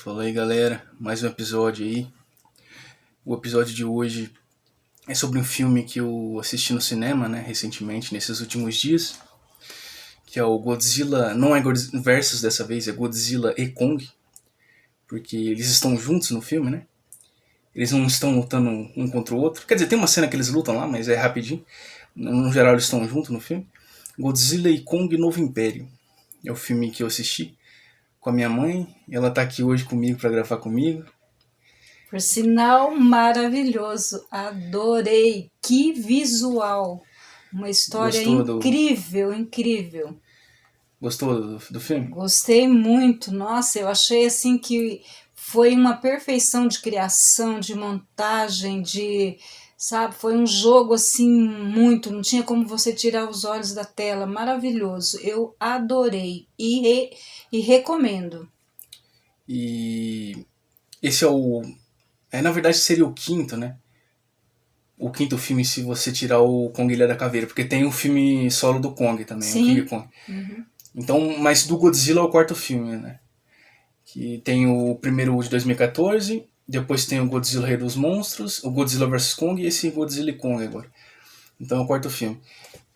Fala aí, galera, mais um episódio aí. O episódio de hoje é sobre um filme que eu assisti no cinema, né, recentemente, nesses últimos dias, que é o Godzilla, não é Godzilla versus dessa vez, é Godzilla e Kong, porque eles estão juntos no filme, né? Eles não estão lutando um contra o outro. Quer dizer, tem uma cena que eles lutam lá, mas é rapidinho. No geral, eles estão juntos no filme. Godzilla e Kong Novo Império. É o filme que eu assisti com a minha mãe. Ela tá aqui hoje comigo para gravar comigo. Por sinal, maravilhoso. Adorei. Que visual. Uma história Gostou incrível, incrível. Gostou do filme? Gostei muito. Nossa, eu achei assim que foi uma perfeição de criação, de montagem, sabe, foi um jogo assim muito, não tinha como você tirar os olhos da tela. Maravilhoso. Eu adorei e recomendo. E esse na verdade seria o quinto, né? O quinto filme se você tirar o Kong Ilha da Caveira, porque tem o filme solo do Kong também, o King Sim. Kong. Uhum. Então, mas do Godzilla é o quarto filme, né? Que tem o primeiro de 2014, depois tem o Godzilla Rei dos Monstros, o Godzilla vs Kong e esse Godzilla e Kong agora. Então é o quarto filme.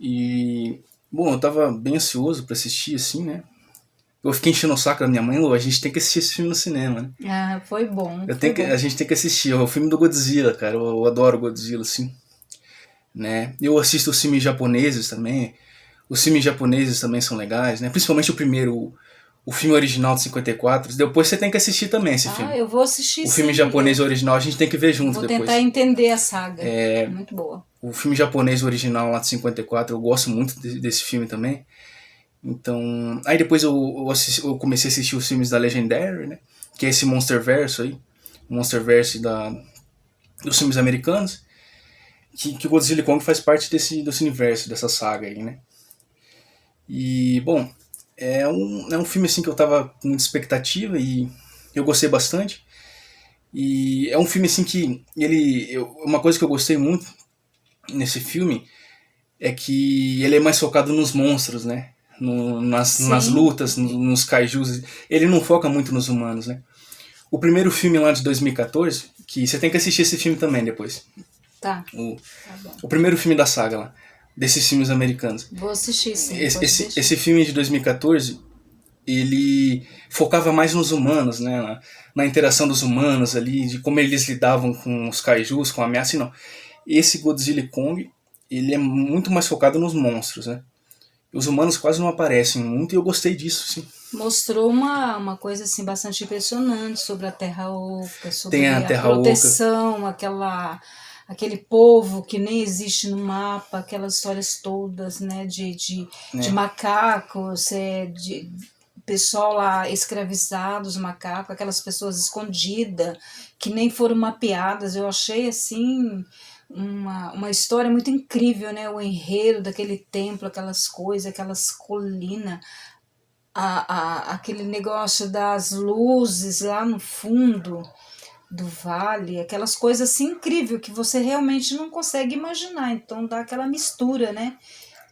E, bom, eu tava bem ansioso pra assistir, assim, né? Eu fiquei enchendo o saco da minha mãe, a gente tem que assistir esse filme no cinema, né? Ah, foi bom. A gente tem que assistir, é o filme do Godzilla, cara. Eu adoro Godzilla, assim, né? Eu assisto os filmes japoneses também. Os filmes japoneses também são legais, né? Principalmente o primeiro, o filme original de 54. Depois você tem que assistir também esse filme. Eu vou assistir O sim. filme japonês original a gente tem que ver junto Vou depois. tentar entender a saga. Muito boa. O filme japonês original lá de 54, eu gosto muito desse filme também. Então, aí depois eu comecei a assistir os filmes da Legendary, né? Que é esse Monsterverse aí. Monsterverse dos filmes americanos. Que o Godzilla e Kong faz parte desse universo, dessa saga aí, né? E, bom, é um filme assim que eu tava com muita expectativa e eu gostei bastante. E é um filme assim que uma coisa que eu gostei muito nesse filme é que ele é mais focado nos monstros, né? Nas lutas, nos kaijus. Ele não foca muito nos humanos, né? O primeiro filme lá de 2014, que você tem que assistir esse filme também depois. Tá. O primeiro filme da saga lá, desses filmes americanos. Vou assistir sim. Esse filme de 2014, ele focava mais nos humanos, né? Na interação dos humanos ali, de como eles lidavam com os kaijus, com a ameaça, não. Esse Godzilla e Kong, ele é muito mais focado nos monstros, né? Os humanos quase não aparecem muito e eu gostei disso, sim. Mostrou uma coisa assim bastante impressionante sobre a Terra Oca, sobre Tem a Terra proteção, aquele povo que nem existe no mapa, aquelas histórias todas, né, de macacos, de pessoal lá escravizado, os macacos, aquelas pessoas escondidas, que nem foram mapeadas. Eu achei assim uma história muito incrível, né? O enredo daquele templo, aquelas coisas, aquelas colinas, aquele negócio das luzes lá no fundo do vale, aquelas coisas assim incríveis que você realmente não consegue imaginar. Então dá aquela mistura, né?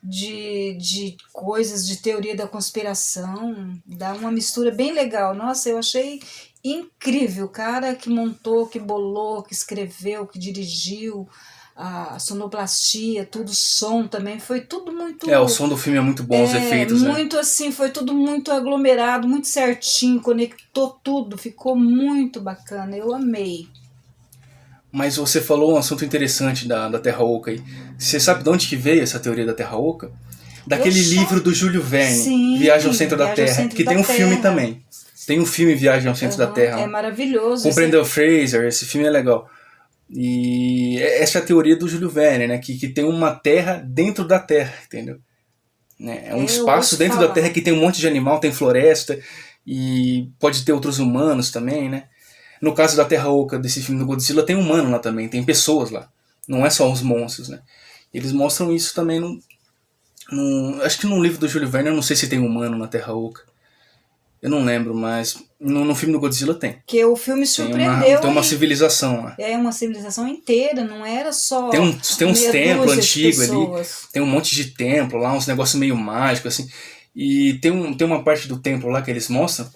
De coisas, de teoria da conspiração, dá uma mistura bem legal. Nossa, eu achei incrível. O cara que montou, que bolou, que escreveu, que dirigiu, a sonoplastia, tudo, som também, foi tudo muito... o som do filme é muito bom, os efeitos, muito assim, foi tudo muito aglomerado, muito certinho, conectou tudo, ficou muito bacana, eu amei. Mas você falou um assunto interessante da Terra Oca aí. Você sabe de onde que veio essa teoria da Terra Oca? Daquele livro do Júlio Verne, Sim, Viagem ao Centro da Terra, que tem um filme também. Tem um filme Viagem ao Centro da Terra. É maravilhoso. Com Brendan Fraser, esse filme é legal. E essa é a teoria do Júlio Verne, né? Que tem uma terra dentro da Terra, entendeu? É um espaço dentro da Terra que tem um monte de animal, tem floresta, e pode ter outros humanos também, né? No caso da Terra Oca, desse filme do Godzilla, tem humano lá também, tem pessoas lá. Não é só os monstros, né? Eles mostram isso também acho que no livro do Júlio Verne, eu não sei se tem humano na Terra Oca. Eu não lembro, mas no filme do Godzilla tem. Que o filme surpreendeu. Tem uma civilização lá. É uma civilização inteira, não era só. Tem uns templos antigos ali. Tem um monte de templo lá, uns negócios meio mágicos, assim. E tem uma parte do templo lá que eles mostram,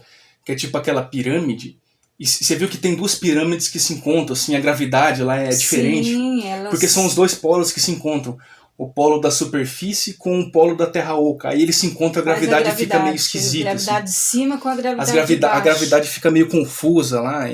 que é tipo aquela pirâmide. E você viu que tem duas pirâmides que se encontram, assim, a gravidade lá é diferente. Sim, elas... Porque são os dois polos que se encontram. O polo da superfície com o polo da Terra Oca. Aí eles se encontram, a gravidade fica meio esquisita. A gravidade assim. de cima com a gravidade de baixo. A gravidade fica meio confusa lá.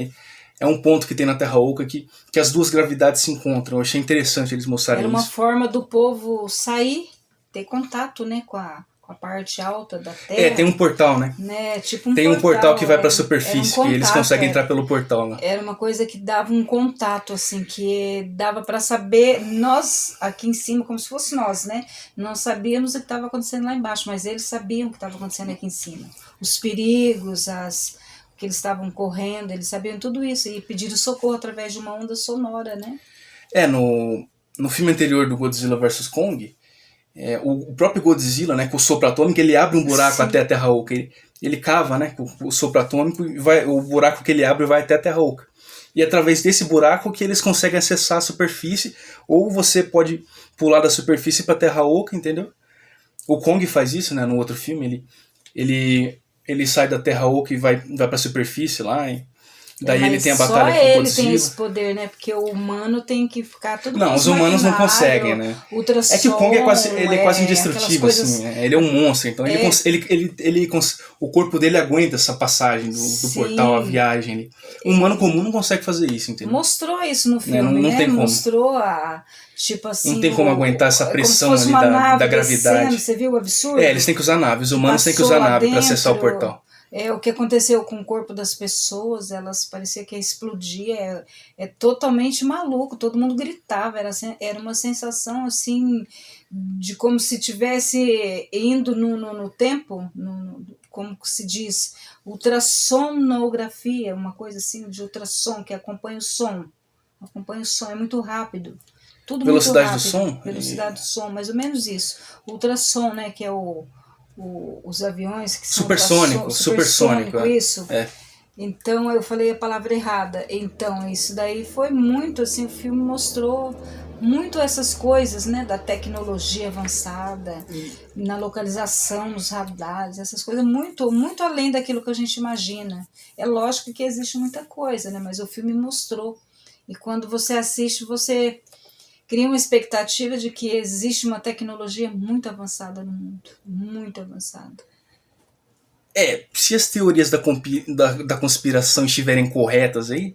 É um ponto que tem na Terra Oca que as duas gravidades se encontram. Eu achei interessante eles mostrarem isso. Era uma forma do povo sair, ter contato, né, com a parte alta da Terra. Tem um portal, né? Tipo tem um portal que vai para a superfície, que eles conseguem entrar pelo portal lá. Era uma coisa que dava um contato, assim, que dava para saber, nós aqui em cima, como se fosse nós, né? Não sabíamos o que estava acontecendo lá embaixo, mas eles sabiam o que estava acontecendo aqui em cima. Os perigos, que eles estavam correndo, eles sabiam tudo isso e pediram socorro através de uma onda sonora, né? No filme anterior do Godzilla vs Kong, o próprio Godzilla, né, com o sopro atômico, ele abre um buraco Sim. até a Terra Oca. Ele cava, né, com o sopro atômico, e o buraco que ele abre vai até a Terra Oca. E é através desse buraco que eles conseguem acessar a superfície, ou você pode pular da superfície para a Terra Oca, entendeu? O Kong faz isso, né, no outro filme, ele sai da Terra Oca e vai para a superfície lá, daí ele tem a batalha com o Godzilla. Só ele tem esse poder, né? Porque o humano tem que ficar tudo Não, os humanos não conseguem, né? Ultrassom, que o Kong é quase indestrutível, assim. Ele é um monstro, então o corpo dele aguenta essa passagem do portal, a viagem. Um humano comum não consegue fazer isso, entendeu? Mostrou isso no filme, não tem como. Mostrou tipo assim... Não tem como aguentar essa pressão ali da gravidade. Você viu o absurdo? Eles têm que usar nave, os humanos têm que usar nave para acessar o portal. O que aconteceu com o corpo das pessoas, elas parecia que ia explodir, é totalmente maluco, todo mundo gritava, era uma sensação assim, de como se estivesse indo no tempo, como se diz, ultrassonografia, uma coisa assim de ultrassom, que acompanha o som, é muito rápido. Tudo velocidade muito rápido, do som? Velocidade do som, mais ou menos isso. Ultrassom, né, que é os aviões que são supersônico, isso. Então eu falei a palavra errada. Então isso daí foi muito assim, o filme mostrou muito essas coisas, né, da tecnologia avançada, na localização, nos radares, essas coisas muito, muito além daquilo que a gente imagina. É lógico que existe muita coisa, né, mas o filme mostrou. E quando você assiste, você cria uma expectativa de que existe uma tecnologia muito avançada no mundo. Muito avançada. Se as teorias da conspiração estiverem corretas aí,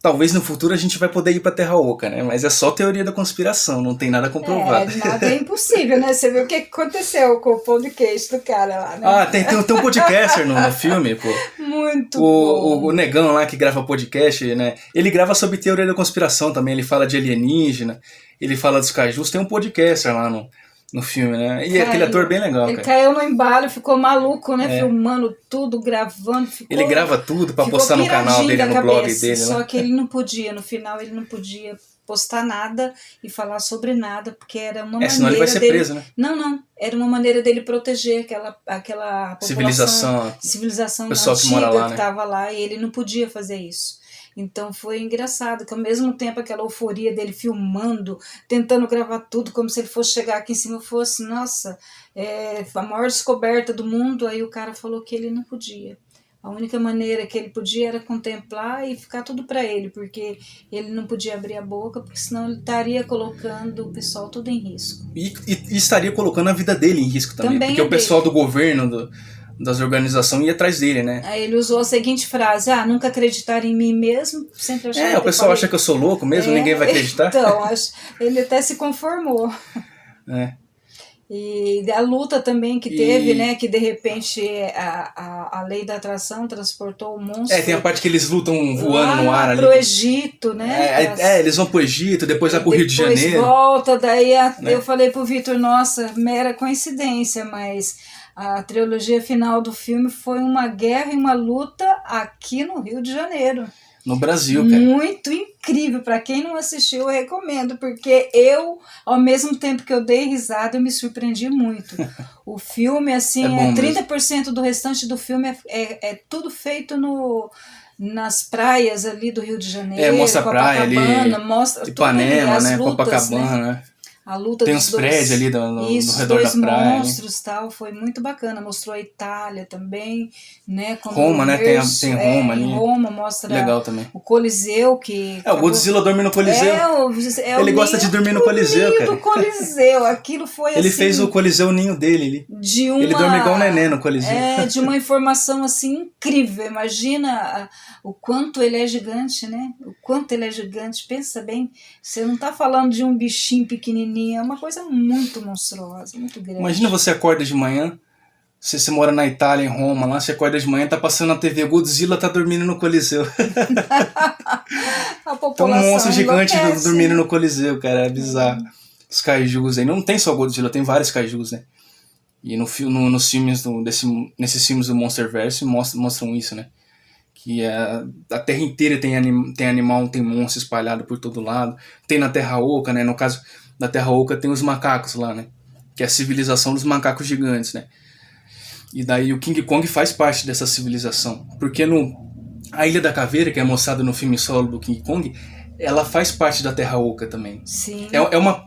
talvez no futuro a gente vai poder ir pra Terra Oca, né? Mas é só teoria da conspiração, não tem nada comprovado. Nada é impossível, né? Você viu o que aconteceu com o pão de queijo do cara lá, né? Tem um podcaster no filme, pô. Muito bom. O negão lá que grava podcast, né? Ele grava sobre teoria da conspiração também, ele fala de alienígena, ele fala dos cajus, tem um podcaster lá no filme, né? E aquele ator bem legal, Ele caiu no embalo, ficou maluco, né? Filmando tudo, gravando. Ele grava tudo pra postar no canal dele, no blog dele. Só que ele não podia, no final ele não podia postar nada e falar sobre nada, porque era uma maneira senão ele vai ser preso, né? Não, era uma maneira dele proteger aquela população, civilização pessoal antiga que mora lá, né? Que estava lá, e ele não podia fazer isso. Então foi engraçado, que ao mesmo tempo aquela euforia dele filmando, tentando gravar tudo, como se ele fosse chegar aqui em cima e fosse, nossa, a maior descoberta do mundo, aí o cara falou que ele não podia. A única maneira que ele podia era contemplar e ficar tudo para ele, porque ele não podia abrir a boca, porque senão ele estaria colocando o pessoal tudo em risco. E estaria colocando a vida dele em risco também porque o pessoal do governo, das organizações ia atrás dele, né? Aí ele usou a seguinte frase: nunca acreditar em mim mesmo, sempre achar o pessoal acha que eu sou louco mesmo, ninguém vai acreditar. Então, ele até se conformou. E a luta também que teve, né? Que de repente a lei da atração transportou o monstro. Tem a parte que eles lutam voando no ar ali. Pro Egito, né? Eles vão pro Egito, depois vai pro Rio de Janeiro. Depois volta, daí eu falei pro Vitor, nossa, mera coincidência, mas a trilogia final do filme foi uma guerra e uma luta aqui no Rio de Janeiro. No Brasil, cara. Muito incrível. Para quem não assistiu, eu recomendo, porque eu, ao mesmo tempo que eu dei risada, eu me surpreendi muito. O filme, assim, 30% do restante do filme é tudo feito nas praias ali do Rio de Janeiro. Mostra a praia ali, mostra Ipanema, tudo, né? lutas, Copacabana, né? a luta Tem dos uns dois, prédios ali no isso, redor dois da praia. monstros, tal, foi muito bacana. Mostrou a Itália também, né? Quando Roma, o né? berço, Tem Roma em ali. Roma mostra Legal também. o Coliseu que O Godzilla dorme no Coliseu. Ele gosta de dormir no Coliseu, ninho cara. do Coliseu. Aquilo foi Ele assim, fez o Coliseu, o ninho dele ali. de uma, Ele dorme igual um neném no Coliseu. de uma informação assim incrível. Imagina o quanto ele é gigante, né? O quanto ele é gigante. Pensa bem, você não está falando de um bichinho pequenininho, é uma coisa muito monstruosa, muito grande. Imagina você acorda de manhã, você mora na Itália, em Roma, lá, você acorda de manhã, tá passando na TV, Godzilla tá dormindo no Coliseu. A população Então um monstro gigante enlouquece, dormindo né? no Coliseu, cara, é bizarro. Os kaijus aí, não tem só Godzilla, tem vários kaijus, né? E nos filmes, nesses filmes do Monsterverse mostram isso, né? Que a Terra inteira tem animal, tem monstro espalhado por todo lado. Tem na Terra Oca, né? No caso da Terra Oca tem os macacos lá, né? Que é a civilização dos macacos gigantes, né? E daí o King Kong faz parte dessa civilização. Porque a Ilha da Caveira, que é mostrada no filme solo do King Kong, ela faz parte da Terra Oca também. Sim.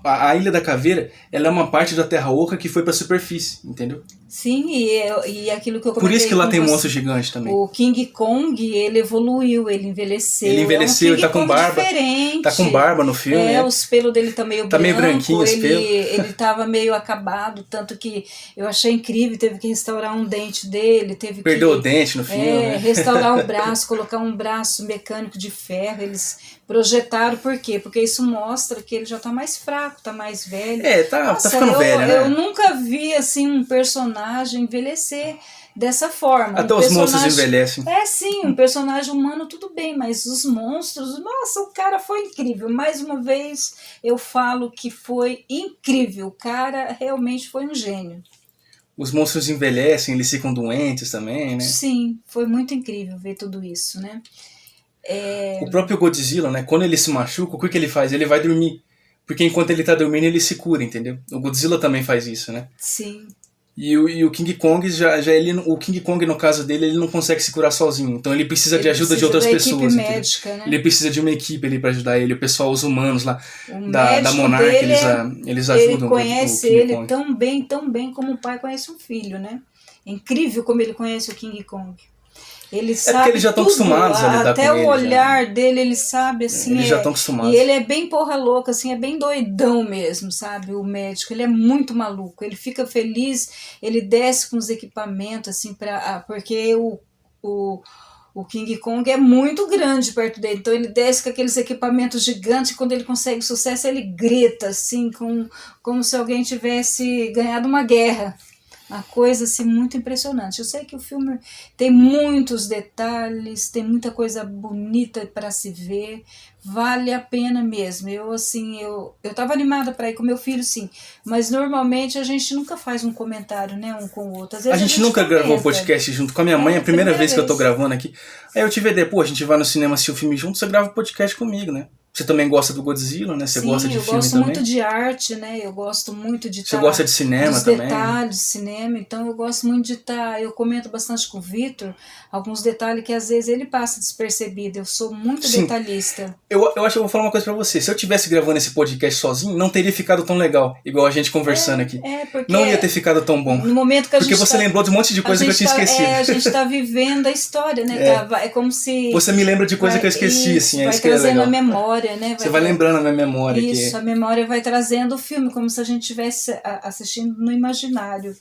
A Ilha da Caveira, ela é uma parte da Terra Oca que foi pra superfície, entendeu? Sim, e aquilo que eu comentei. Por isso que lá com tem você, monstro gigante também. O King Kong, ele evoluiu, ele envelheceu. Ele envelheceu, ele tá com barba. Diferente. Tá com barba no filme. É, os pelos dele tá meio branco. Meio branquinho esse pelo. Ele tava meio acabado, tanto que eu achei incrível, teve que restaurar um dente dele, Perdeu o dente no filme. Restaurar o braço, colocar um braço mecânico de ferro, eles projetaram, por quê? Porque isso mostra que ele já tá mais fraco, tá mais velho. Tá ficando velho, né? Eu nunca vi, assim, um personagem envelhecer dessa forma. Até os monstros envelhecem. Sim, um personagem humano tudo bem, mas os monstros, nossa, o cara foi incrível. Mais uma vez eu falo que foi incrível, o cara realmente foi um gênio. Os monstros envelhecem, eles ficam doentes também, né? Sim, foi muito incrível ver tudo isso, né? O próprio Godzilla, né? Quando ele se machuca, o que ele faz? Ele vai dormir. Porque enquanto ele tá dormindo, ele se cura, entendeu? O Godzilla também faz isso, né? Sim. E o King Kong, o King Kong, no caso dele, ele não consegue se curar sozinho. Então ele precisa de ajuda de outras pessoas. Equipe médica, né? Ele precisa de uma equipe ali pra ajudar ele. O pessoal, os humanos lá da Monarch, eles ajudam. Ele conhece ele tão bem como o pai conhece um filho, né? É incrível como ele conhece o King Kong. Ele sabe porque eles já estão acostumados a lidar com ele. Até o olhar dele, ele sabe, assim... Eles já estão acostumados. E ele é bem porra louca, assim, é bem doidão mesmo, sabe? O médico, ele é muito maluco. Ele fica feliz, ele desce com os equipamentos, assim, porque o King Kong é muito grande perto dele, então ele desce com aqueles equipamentos gigantes e quando ele consegue sucesso, ele grita, assim, como se alguém tivesse ganhado uma guerra. Uma coisa assim muito impressionante. Eu sei que o filme tem muitos detalhes, tem muita coisa bonita para se ver, vale a pena mesmo. Eu estava animada para ir com meu filho, sim, mas normalmente a gente nunca faz um comentário, né, um com o outro. Às vezes a gente nunca comenta. gravou podcast junto com a minha mãe, é a primeira vez que eu tô gravando aqui. Aí eu tive a ideia, a gente vai no cinema assistir o filme junto, você grava podcast comigo, né? Você também gosta do Godzilla, né? Você gosta de filme também? eu gosto muito de arte, né? Eu gosto muito de Você gosta de cinema dos também? Detalhes de cinema, então eu gosto muito de eu comento bastante com o Vitor, alguns detalhes que às vezes ele passa despercebido. Eu sou muito detalhista. Eu acho que eu vou falar uma coisa pra você. Se eu tivesse gravando esse podcast sozinho, não teria ficado tão legal, igual a gente conversando aqui. Porque não ia ter ficado tão bom. No momento que a gente porque você lembrou de um monte de coisa que eu tinha esquecido. A gente tá vivendo a história, né? É como se... Você me lembra de coisa que eu esqueci, assim. Vai trazendo a memória, né? Você vai lembrando a minha memória. Isso, a memória vai trazendo o filme, como se a gente estivesse assistindo no imaginário.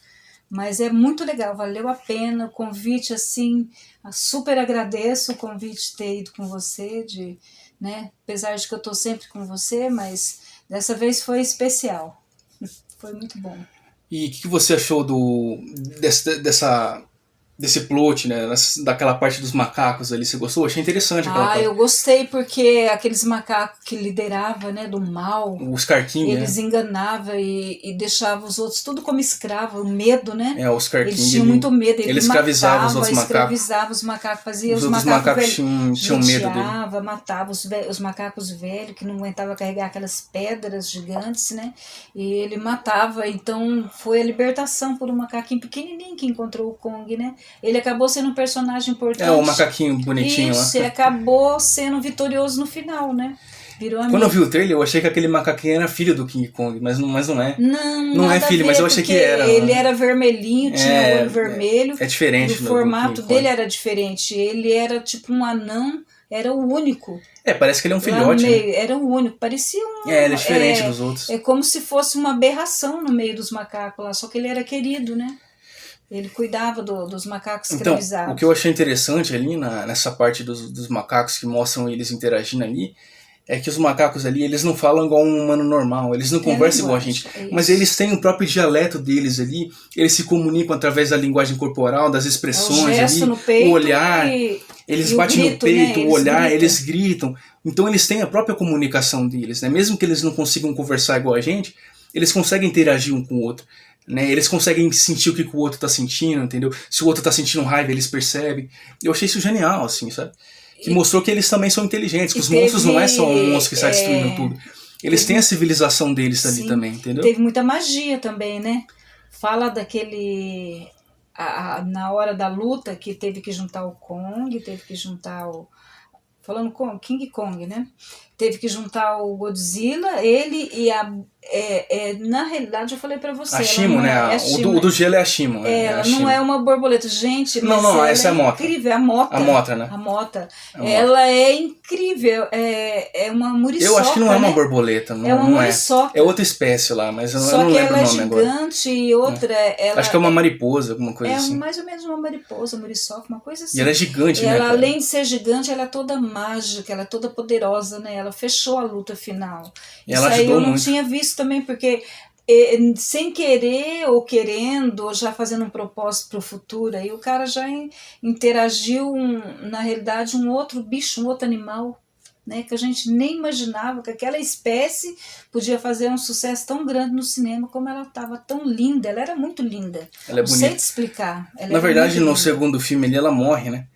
Mas é muito legal, valeu a pena. O convite, assim, super agradeço o convite de ter ido com você, né? Apesar de que eu estou sempre com você, mas dessa vez foi especial. Foi muito bom. E o que você achou desse plot, né? Daquela parte dos macacos ali, você gostou? Achei interessante aquela parte. Eu gostei porque aqueles macacos que lideravam, né, do mal, os carquinhos, eles enganavam e deixavam os outros tudo como escravo, o medo, né? Os carquinhos. Eles tinham muito medo, eles escravizavam os outros macacos. Escravizavam os macacos, faziam os macacos tinham medo dele. Matava os macacos velhos que não aguentavam carregar aquelas pedras gigantes, né? E ele matava, então foi a libertação por um macaquinho pequenininho que encontrou o Kong, né? Ele acabou sendo um personagem importante. O macaquinho bonitinho lá. Isso, ele acabou sendo vitorioso no final, né? Virou Quando eu amigo. vi o trailer, eu achei que aquele macaquinho era filho do King Kong, mas não é. Não, Não é nada a filho, ver, mas eu achei porque que era. ele era vermelhinho, tinha É, olho vermelho, é e o diferente do King formato dele Kong. era diferente. Ele era tipo um anão, era o único. É, parece que ele é um Lá no filhote, né? meio, era o único. Parecia É, ele é um. diferente dos outros. É como se fosse uma aberração no meio dos macacos lá, só que ele era querido, né? Ele cuidava dos macacos Então, o que eu escravizados. achei interessante ali nessa parte dos macacos que mostram eles interagindo ali, é que os macacos ali, eles não falam igual um humano normal, eles não É conversam igual a gente, linguagem, é mas isso. eles têm o próprio dialeto deles ali, eles se comunicam através da linguagem corporal, das É o expressões gesto ali, no o peito olhar, eles e o batem no grito, né? peito, o Eles olhar, gritam. eles gritam. Então eles têm a própria comunicação deles, né? Mesmo que eles não consigam conversar igual a gente, eles conseguem interagir um com o outro. Né? Eles conseguem sentir o que o outro está sentindo, entendeu? Se o outro está sentindo raiva, eles percebem. Eu achei isso genial, assim, sabe? Que E, mostrou que eles também são inteligentes, que e os monstros não é só um monstro teve. que sai destruindo tudo. Eles têm a Teve civilização deles ali sim, também, entendeu? teve muita magia também, né? Fala daquele. Na hora da luta que teve que juntar o Kong, teve que juntar o. Falando com King Kong, né? Teve que juntar o Godzilla, ele e a. Na realidade, eu falei pra você, A ela Shimo, não né? é a O Shimo. do gelo é a Shimo. É a Ela não é Shimo. uma borboleta, gente, Não, mas não, ela essa é é a Motra. incrível. A A Mota. Motra, né? A Mota. A Motra. Ela é incrível. É uma Eu acho que não é muriçoca, uma né? borboleta, É uma não é. É muriçoca. outra espécie lá, mas eu Só não que lembro ela o é nome agora. gigante e É. outra, Acho que é uma mariposa, alguma coisa é assim. mais ou menos uma mariposa, muriçoca, uma coisa E ela assim. é gigante, né, Ela, cara? além de ser gigante, ela é toda mágica, ela é toda poderosa, né? Ela fechou a luta final. E Isso ela aí ajudou eu não muito. tinha visto também, porque sem querer ou querendo, ou já fazendo um propósito para o futuro, aí o cara já interagiu, na realidade, um outro bicho, um outro animal, né, que a gente nem imaginava que aquela espécie podia fazer um sucesso tão grande no cinema, como ela estava tão linda, ela era muito linda. Ela é Não sei bonita. te explicar, ela Na era muito verdade, no linda. segundo filme ali, ela morre, né?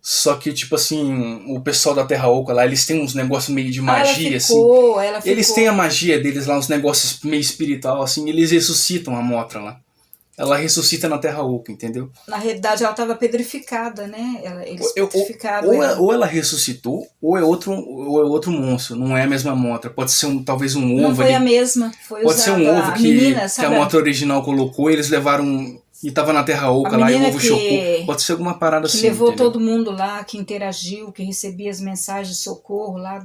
Só que, tipo assim, o pessoal da Terra Oca lá, eles têm uns negócios meio de Ah, magia, assim. ela Eles têm a ficou. magia deles lá, uns negócios meio espiritual, assim. Eles ressuscitam a Mothra lá. Ela ressuscita na Terra Oca, entendeu? Na realidade, ela estava pedrificada, né? Eles Eu- ou, petrificaram ela. ou ela ressuscitou, ou é outro monstro. Não é a mesma Mothra. Pode ser talvez um Não ovo foi a ali. mesma, foi Pode ser um usada ovo a menina, que a sabe? Mothra original colocou e eles levaram. E tava na Terra A Oca lá e o menina ovo chocou. que Pode ser alguma parada que assim, levou entendeu? todo mundo lá, que interagiu, que recebia as mensagens de socorro lá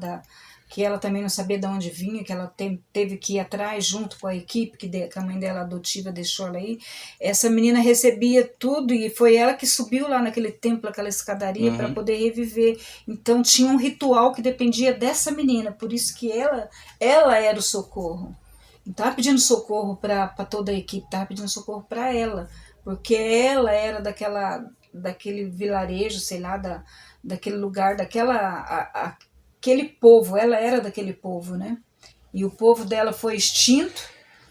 que ela também não sabia de onde vinha, que ela teve que ir atrás junto com a equipe que a mãe dela adotiva deixou ela aí. Essa menina recebia tudo e foi ela que subiu lá naquele templo, aquela escadaria para Uhum. poder reviver. Então tinha um ritual que dependia dessa menina, por isso que ela era o socorro. Não estava pedindo socorro para toda a equipe, estava pedindo socorro para ela, porque ela era daquele vilarejo, sei lá, daquele lugar, aquele povo, ela era daquele povo, né? E o povo dela foi extinto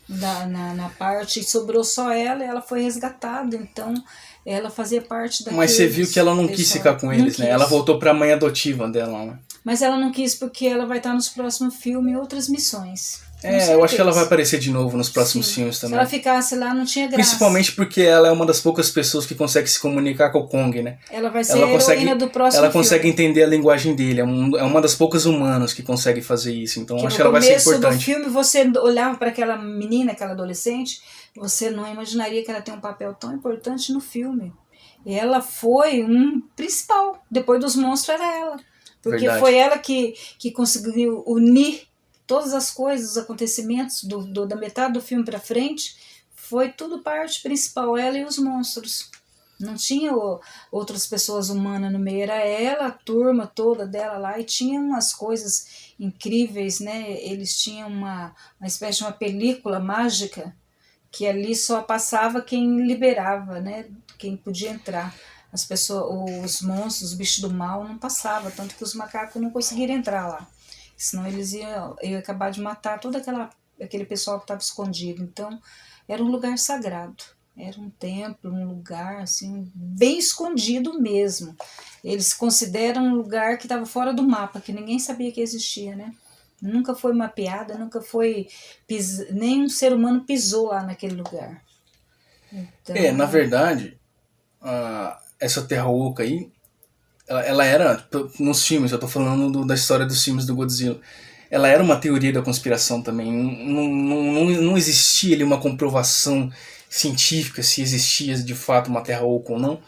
na parte, e sobrou só ela, e ela foi resgatada, então ela fazia parte Mas você viu que ela não quis pessoal. ficar com Não eles, né? Ela quis. voltou pra mãe adotiva dela, né? Mas ela não quis porque ela vai estar nos próximos filmes e outras missões. Com Eu acho que ela vai certeza. aparecer de novo nos próximos Sim. filmes Se também. ela ficasse lá, não tinha graça. Principalmente porque ela é uma das poucas pessoas que consegue se comunicar com o Kong, né? Ela vai ser a heroína do próximo ela consegue filme. entender a linguagem dele. É uma das poucas humanas que consegue fazer isso. Então Que acho no que ela vai ser começo do importante. filme você olhava para aquela menina, aquela adolescente, você não imaginaria que ela tem um papel tão importante no filme. E ela foi um principal. Depois dos monstros era ela. Porque Verdade. foi ela que conseguiu unir todas as coisas, os acontecimentos da metade do filme para frente. Foi tudo parte principal, ela e os monstros. Não tinha outras pessoas humanas no meio, era ela, a turma toda dela lá, e tinha umas coisas incríveis, né? Eles tinham uma espécie de uma película mágica que ali só passava quem liberava, né? Quem podia entrar. As pessoas, os monstros, os bichos do mal não passavam, tanto que os macacos não conseguiram entrar lá. Senão eles iam acabar de matar todo aquele pessoal que estava escondido. Então, era um lugar sagrado. Era um templo, um lugar assim, bem escondido mesmo. Eles consideram um lugar que estava fora do mapa, que ninguém sabia que existia, né? Nunca foi mapeada, nunca foi. Nem um ser humano pisou lá naquele lugar. Então, Na verdade, essa Terra Oca aí, ela era, nos filmes, eu tô falando da história dos filmes do Godzilla. ela era uma teoria da conspiração também. Não existia ali uma comprovação científica se existia de fato uma Terra Oca ou não.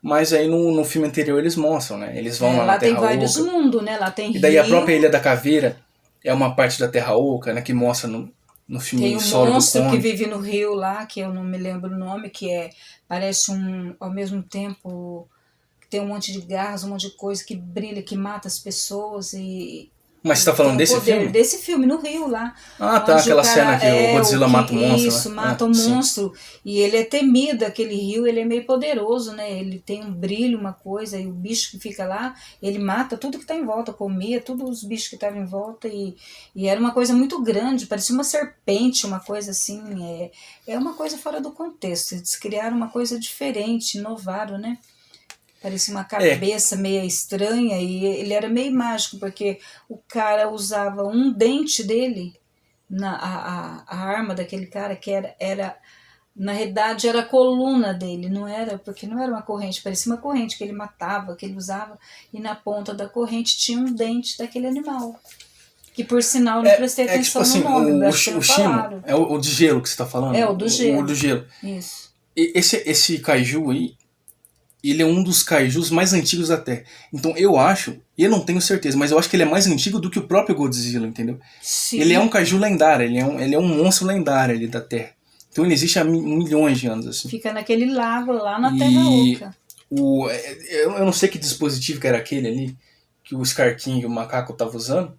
Mas aí no filme anterior eles mostram, né? Eles vão lá na Lá tem Terra vários Oca. mundos, né? Lá tem E daí a rio, própria Ilha da Caveira é uma parte da Terra Oca, né? Que mostra no filme tem um Solo do monstro que Kong. vive no rio lá, que eu não me lembro o nome, que parece ao mesmo tempo, que tem um monte de garras, um monte de coisa que brilha, que mata as pessoas Mas você tá falando tem o desse poder filme? desse filme, no Rio lá. Ah, tá, Onde aquela o cara cena que o Godzilla mata o monstro, isso, né? mata o Sim. monstro. E ele é temido, aquele rio, ele é meio poderoso, né? Ele tem um brilho, uma coisa, e o bicho que fica lá, ele mata tudo que tá em volta, comia todos os bichos que estavam em volta, e era uma coisa muito grande, parecia uma serpente, uma coisa assim. É uma coisa fora do contexto. Eles criaram uma coisa diferente, inovaram, né? Parecia uma cabeça meio estranha e ele era meio mágico, porque o cara usava um dente dele, a arma daquele cara, que era na realidade era a coluna dele, não era, porque não era uma corrente, parecia uma corrente que ele matava, que ele usava, e na ponta da corrente tinha um dente daquele animal. Que por sinal não prestei atenção tipo assim, no nome, acho que não o Shimo, falaram. é o de gelo que você tá falando? É, o do gelo. O do gelo. Isso. Esse kaiju aí, ele é um dos kaijus mais antigos da Terra. Então eu acho, e eu não tenho certeza, mas eu acho que ele é mais antigo do que o próprio Godzilla, entendeu? Sim. Ele é um kaiju lendário, ele é um monstro lendário ali da Terra. Então ele existe há milhões de anos, assim. Fica naquele lago lá na Terra Oca. Eu não sei que dispositivo que era aquele ali, que o Scar King, o macaco, tava usando,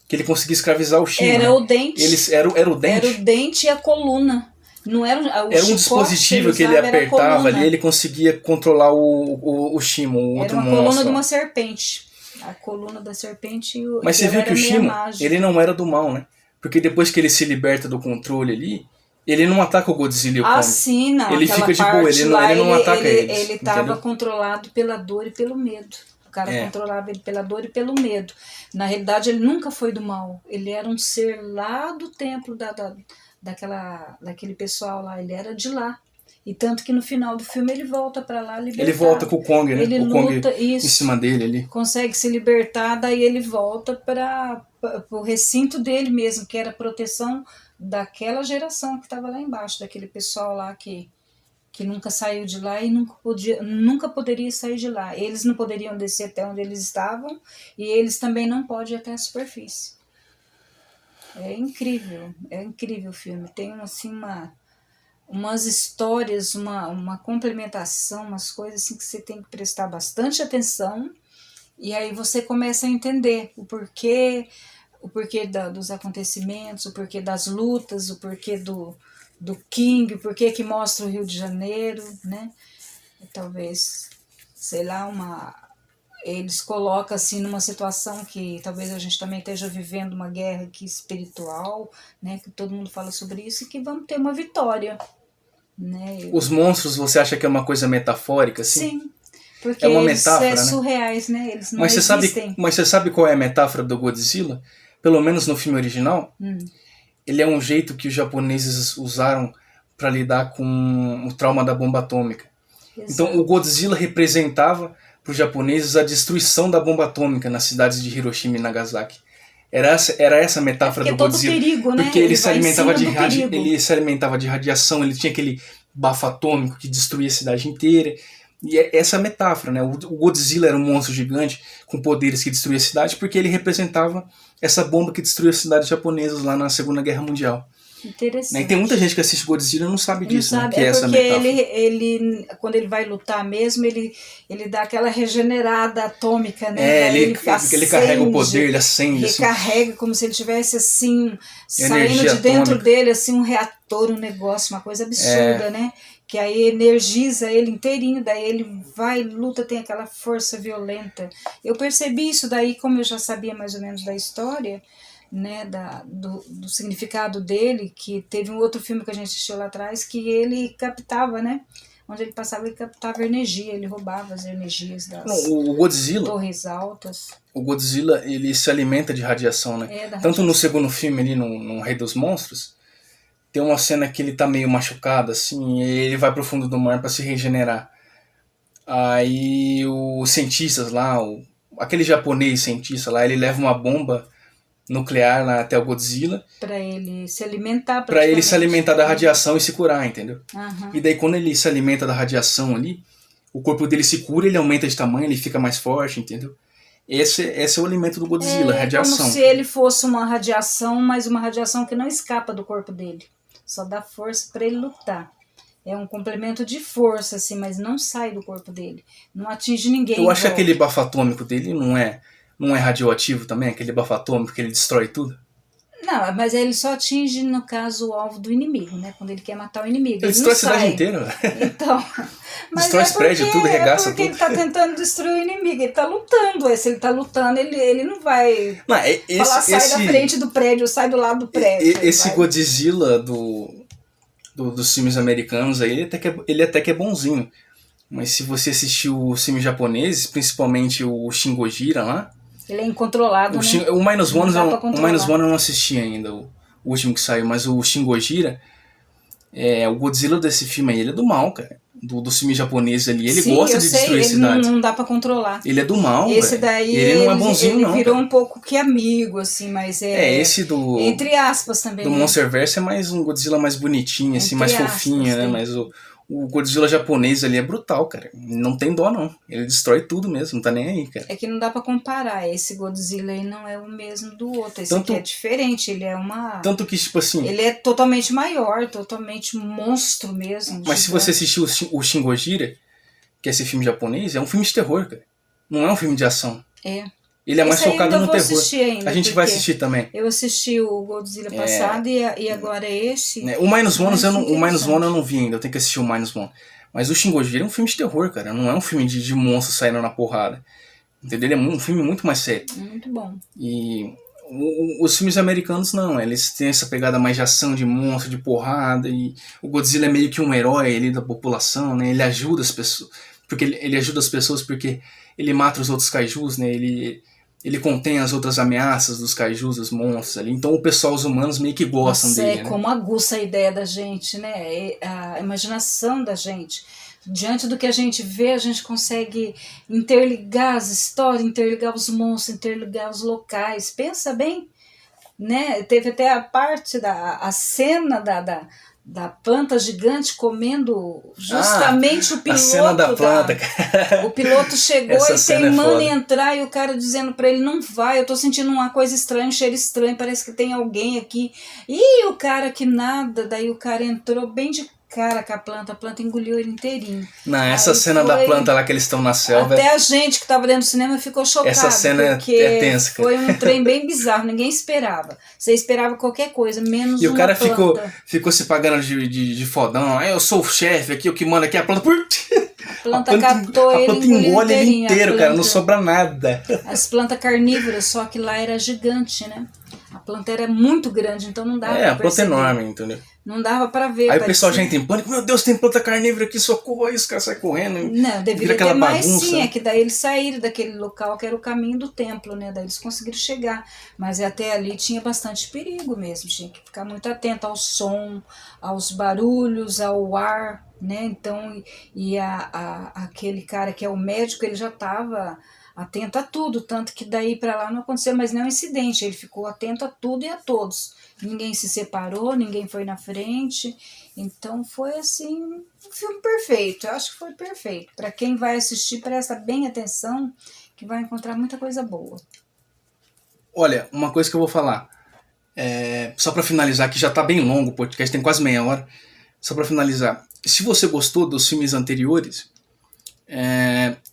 que ele conseguia escravizar o Shimo. Era, né? O dente. Era o dente? Era o dente e a coluna. Não era era um dispositivo que ele apertava ali, ele conseguia controlar o Shimo, o outro monstro. Era uma coluna de uma serpente. A coluna da serpente. Mas você viu que o Shimo, ele não era do mal, né? Porque depois que ele se liberta do controle ali, ele não ataca o Godzilla e o Kong. Sim, não. Ele fica de boa, ele não ataca eles. Ele estava controlado pela dor e pelo medo. O cara controlava ele pela dor e pelo medo. Na realidade, ele nunca foi do mal. Ele era um ser lá do templo daquele pessoal lá. Ele era de lá. E tanto que no final do filme ele volta pra lá libertado. Ele volta com o Kong, né? Ele o Kong luta, isso, em cima dele ali. Consegue se libertar, daí ele volta para o recinto dele mesmo, que era a proteção daquela geração que estava lá embaixo, daquele pessoal lá que nunca saiu de lá e nunca poderia sair de lá. Eles não poderiam descer até onde eles estavam e eles também não podem ir até a superfície. É incrível o filme. Tem assim umas histórias, uma complementação, umas coisas assim que você tem que prestar bastante atenção, e aí você começa a entender o porquê dos acontecimentos, o porquê das lutas, o porquê do King, o porquê que mostra o Rio de Janeiro, né? Talvez, sei lá, eles colocam assim numa situação que talvez a gente também esteja vivendo uma guerra aqui espiritual, né? Que todo mundo fala sobre isso e que vamos ter uma vitória. Né? Os monstros, você acha que é uma coisa metafórica, assim? Sim, porque é uma eles metáfora, surreais, né? Eles não mas existem. Mas você sabe qual é a metáfora do Godzilla? Pelo menos no filme original? Ele é um jeito que os japoneses usaram para lidar com o trauma da bomba atômica. Exato. Então o Godzilla representava para os japoneses a destruição da bomba atômica nas cidades de Hiroshima e Nagasaki. Era essa a metáfora do Godzilla. Perigo, né? Porque ele se alimentava de radiação, ele tinha aquele bafo atômico que destruía a cidade inteira. E é essa a metáfora, né? O Godzilla era um monstro gigante com poderes que destruía a cidade porque ele representava essa bomba que destruiu as cidades japonesas lá na Segunda Guerra Mundial. Interessante. E tem muita gente que assiste Godzilla e não sabe disso, não sabe. Né? Que é essa metáfora. Ele, quando ele vai lutar mesmo, ele dá aquela regenerada atômica, né? Ele carrega o poder, ele acende. Recarrega assim, como se ele tivesse assim, saindo de dentro atômica. Dele, assim, um reator, um negócio, uma coisa absurda, né? Que aí energiza ele inteirinho, daí ele vai, luta, tem aquela força violenta. Eu percebi isso daí, como eu já sabia mais ou menos da história, né, do significado dele, que teve um outro filme que a gente assistiu lá atrás, que ele captava, né? Onde ele passava, ele captava energia, ele roubava as energias das torres altas. O Godzilla, ele se alimenta de radiação, né? Tanto no segundo filme ali, no Rei dos Monstros, tem uma cena que ele tá meio machucado, assim, e ele vai pro fundo do mar para se regenerar. Aí os cientistas lá, aquele japonês cientista lá, ele leva uma bomba nuclear lá até o Godzilla, Pra ele se alimentar pra ele se praticamente. alimentar da radiação e se curar, entendeu? Aham. E daí quando ele se alimenta da radiação ali, o corpo dele se cura, ele aumenta de tamanho, ele fica mais forte, entendeu? Esse é o alimento do Godzilla, É como radiação. se ele fosse uma radiação, mas uma radiação que não escapa do corpo dele. Só dá força pra ele lutar. É um complemento de força, assim, mas não sai do corpo dele. Não atinge ninguém. Eu acho que em volta. aquele bafo atômico dele não é radioativo também, aquele bafo atômico que ele destrói tudo. Não, mas ele só atinge, no caso, o alvo do inimigo, né? Quando ele quer matar o inimigo. Ele Ele destrói não a cidade sai. inteira, velho. Então, mas Destrói os prédios, tudo, regaça é porque tudo. ele tá tentando destruir o inimigo. Ele tá lutando. Se ele tá lutando, ele não vai Não, falar sai da frente do prédio, sai do lado do prédio. Esse Godzilla dos filmes americanos aí, ele até que é bonzinho. Mas se você assistiu os filmes japoneses, principalmente o Shin Gojira lá, Ele é incontrolável, né? o Minus One, Não dá pra o Minus controlar. One eu não assisti ainda, o último que saiu, mas o Shin Gojira, o Godzilla desse filme aí, ele é do mal, cara. Dos filmes japoneses ali, ele Sim, gosta eu de sei, destruir a ele cidade. não dá pra controlar. Ele é do mal, Esse velho. daí, Ele não é bonzinho, ele não. virou Cara. um pouco que amigo, assim, mas Esse do entre aspas também. do né? Monsterverse é mais um Godzilla mais bonitinho, assim, Entre mais aspas, fofinho, né? sim. Mas o Godzilla japonês ali é brutal, cara. Não tem dó, não. Ele destrói tudo mesmo, não tá nem aí, cara. É que não dá pra comparar. Esse Godzilla aí não é o mesmo do outro. Esse Tanto- aqui é diferente. Ele é uma. Tanto que, tipo assim, Ele é totalmente maior, totalmente monstro mesmo. mas se gigante. você assistiu o Shin Gojira, que é esse filme japonês, é um filme de terror, cara. Não é um filme de ação. É. Ele é mais Esse aí focado ainda no vou terror. assistir ainda, A gente vai porque assistir também. Eu assisti o Godzilla passado e agora esse. Né? O Minus One Mas o Minus interessante. One eu não vi ainda, eu tenho que assistir o Minus One. Mas o Shin Gojira é um filme de terror, cara. Não é um filme de monstro saindo na porrada. Entendeu? Ele é um filme muito mais sério. Muito bom. E os filmes americanos não, eles têm essa pegada mais de ação, de monstro, de porrada. E o Godzilla é meio que um herói ali da população, né? Ele ajuda as pessoas. Porque ele ajuda as pessoas porque ele mata os outros kaijus, né? Ele contém as outras ameaças dos kaijus, dos monstros ali. Então o pessoal, os humanos, meio que gostam Nossa, dele, é né? como aguça a ideia da gente, né? A imaginação da gente. Diante do que a gente vê, a gente consegue interligar as histórias, interligar os monstros, interligar os locais. Pensa bem, né? Teve até a cena da planta gigante comendo justamente o piloto. A cena da planta, cara. O piloto chegou Essa e cena é teimando foda. em entrar e o cara dizendo pra ele, não vai, eu tô sentindo uma coisa estranha, um cheiro estranho, parece que tem alguém aqui. E o cara que nada, daí o cara entrou bem de cara com a planta engoliu ele inteirinho. Não, essa Aí cena da foi- planta lá que eles estão na selva. Até a gente que tava dentro do cinema ficou chocado. Essa cena porque é tensa, cara. foi um trem bem bizarro, ninguém esperava. Você esperava qualquer coisa, menos E o uma cara planta. ficou se pagando de fodão. Eu sou o chefe aqui, o que manda aqui. A planta. A planta catou a ele, planta engoliu engole ele inteirinho. A inteiro, cara. Não planta- sobra nada. As plantas carnívoras, só que lá era gigante, né? A planta era muito grande, então não dava A pra planta é perceber. enorme, entendeu? Não dava pra ver. Aí o pessoal já parecia- entra em pânico. Meu Deus, tem planta carnívora aqui, socorro. Aí os caras saem correndo. Não, Vira deveria aquela ter mais bagunça. sim, é que daí eles saíram daquele local que era o caminho do templo, né? Daí eles conseguiram chegar. Mas até ali tinha bastante perigo mesmo, tinha que ficar muito atento ao som, aos barulhos, ao ar, né? Então, aquele cara que é o médico, ele já estava atento a tudo, tanto que daí para lá não aconteceu mais nenhum incidente, ele ficou atento a tudo e a todos. Ninguém se separou, ninguém foi na frente. Então foi assim, um filme perfeito. Eu acho que foi perfeito. Para quem vai assistir, presta bem atenção que vai encontrar muita coisa boa. Olha, uma coisa que eu vou falar. Só pra finalizar, que já tá bem longo o podcast, tem quase meia hora. Só pra finalizar. Se você gostou dos filmes anteriores,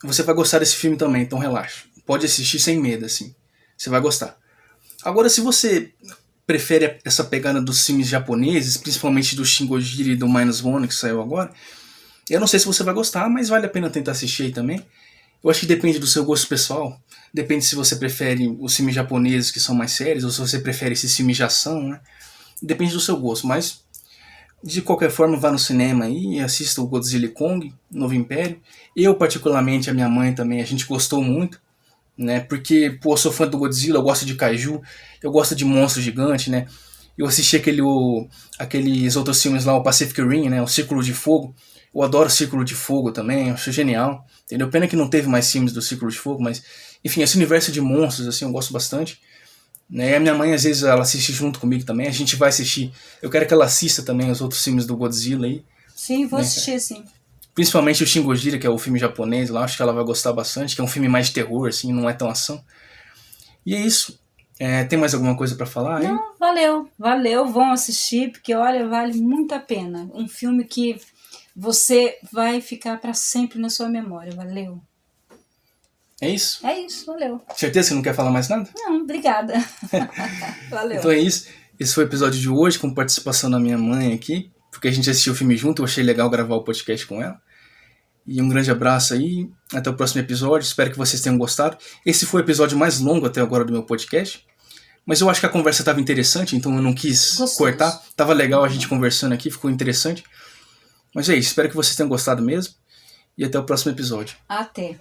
você vai gostar desse filme também, então relaxa. Pode assistir sem medo, assim. Você vai gostar. Agora, se você prefere essa pegada dos filmes japoneses, principalmente do Shin Gojira e do Minus One que saiu agora, eu não sei se você vai gostar, mas vale a pena tentar assistir aí também. Eu acho que depende do seu gosto pessoal. Depende se você prefere os filmes japoneses que são mais sérios, ou se você prefere esses filmes de ação, né? Depende do seu gosto, mas de qualquer forma vá no cinema aí e assista o Godzilla e Kong, Novo Império. Eu particularmente, a minha mãe também, a gente gostou muito, né? Porque, pô, eu sou fã do Godzilla, eu gosto de kaiju, eu gosto de monstro gigante, né? Eu assisti aqueles outros filmes lá, o Pacific Rim, né? O Círculo de Fogo. Eu adoro o Círculo de Fogo também, eu acho genial, entendeu? Pena que não teve mais filmes do Círculo de Fogo, mas, enfim, esse universo de monstros, assim, eu gosto bastante. Né? E a minha mãe, às vezes, ela assiste junto comigo também. A gente vai assistir. Eu quero que ela assista também os outros filmes do Godzilla aí. Sim, vou Né? assistir, sim. Principalmente o Shin Gojira, que é o filme japonês lá. Acho que ela vai gostar bastante. Que é um filme mais de terror, assim, não é tão ação. E é isso. Tem mais alguma coisa pra falar aí? Não, valeu, vão assistir, porque olha, vale muito a pena. Um filme que você vai ficar para sempre na sua memória, valeu. É isso? É isso, valeu. Certeza que não quer falar mais nada? Não, obrigada. Valeu. Então é isso. Esse foi o episódio de hoje, com participação da minha mãe aqui, porque a gente assistiu o filme junto, eu achei legal gravar o podcast com ela. E um grande abraço aí, até o próximo episódio, espero que vocês tenham gostado. Esse foi o episódio mais longo até agora do meu podcast, mas eu acho que a conversa estava interessante, então eu não quis cortar. Tava legal a gente conversando aqui, ficou interessante. Mas é isso, espero que vocês tenham gostado mesmo, e até o próximo episódio. Até.